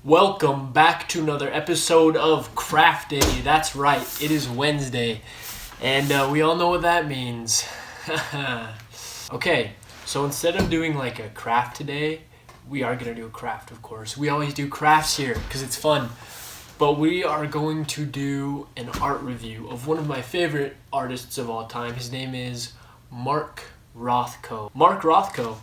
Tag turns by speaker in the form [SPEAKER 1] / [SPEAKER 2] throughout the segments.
[SPEAKER 1] Welcome back to another episode of Craft Day. That's right, it is Wednesday, and we all know what that means. Okay, so instead of doing like a craft today, we are going to do a craft, of course. We always do crafts here because it's fun. But we are going to do an art review of one of my favorite artists of all time. His name is Mark Rothko. Mark Rothko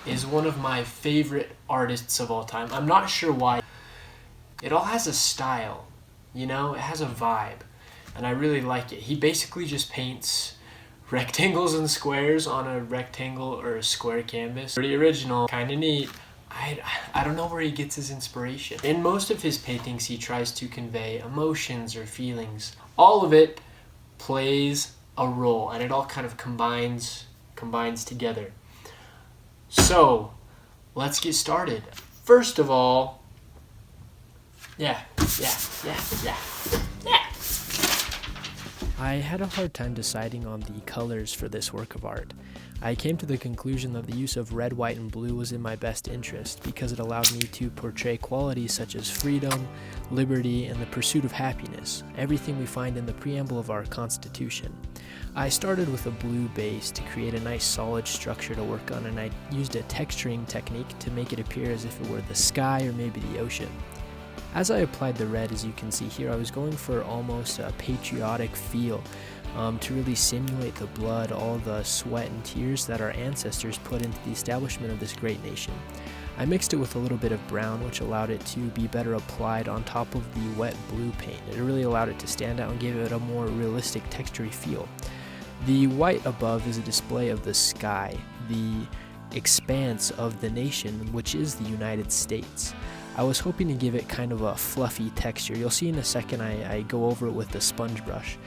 [SPEAKER 1] is one of my favorite artists of all time. I'm not sure why. It all has a style, you know? It has a vibe, and I really like it. He basically just paints rectangles and squares on a rectangle or a square canvas. Pretty original, kind of neat. I don't know where he gets his inspiration. In most of his paintings, he tries to convey emotions or feelings. All of it plays a role, and it all kind of combines together. So, let's get started. First of all, yeah. I had a hard time deciding on the colors for this work of art. I came to the conclusion that the use of red, white, and blue was in my best interest because it allowed me to portray qualities such as freedom, liberty, and the pursuit of happiness, everything we find in the preamble of our Constitution. I started with a blue base to create a nice solid structure to work on, and I used a texturing technique to make it appear as if it were the sky or maybe the ocean. As I applied the red, as you can see here, I was going for almost a patriotic feel to really simulate the blood, all the sweat and tears that our ancestors put into the establishment of this great nation. I mixed it with a little bit of brown, which allowed it to be better applied on top of the wet blue paint. It really allowed it to stand out and gave it a more realistic textury feel. The white above is a display of the sky, the expanse of the nation, which is the United States. I was hoping to give it kind of a fluffy texture. You'll see in a second I go over it with the sponge brush.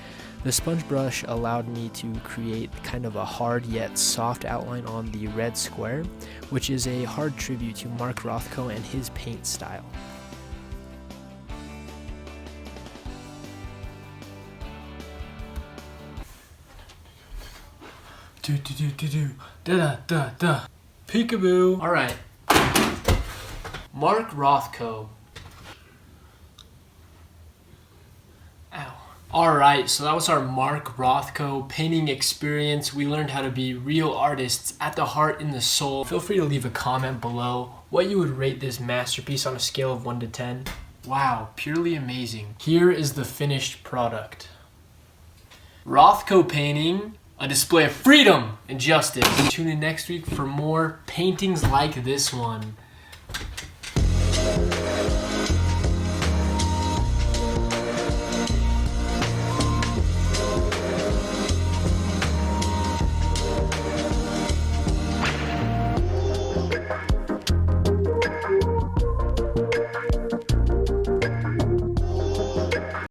[SPEAKER 1] The sponge brush allowed me to create kind of a hard yet soft outline on the red square, which is a hard tribute to Mark Rothko and his paint style. Peekaboo. All right. Mark Rothko. Ow. Alright, so that was our Mark Rothko painting experience. We learned how to be real artists at the heart and the soul. Feel free to leave a comment below what you would rate this masterpiece on a scale of 1 to 10. Wow, purely amazing. Here is the finished product. Rothko painting, a display of freedom and justice. Tune in next week for more paintings like this one.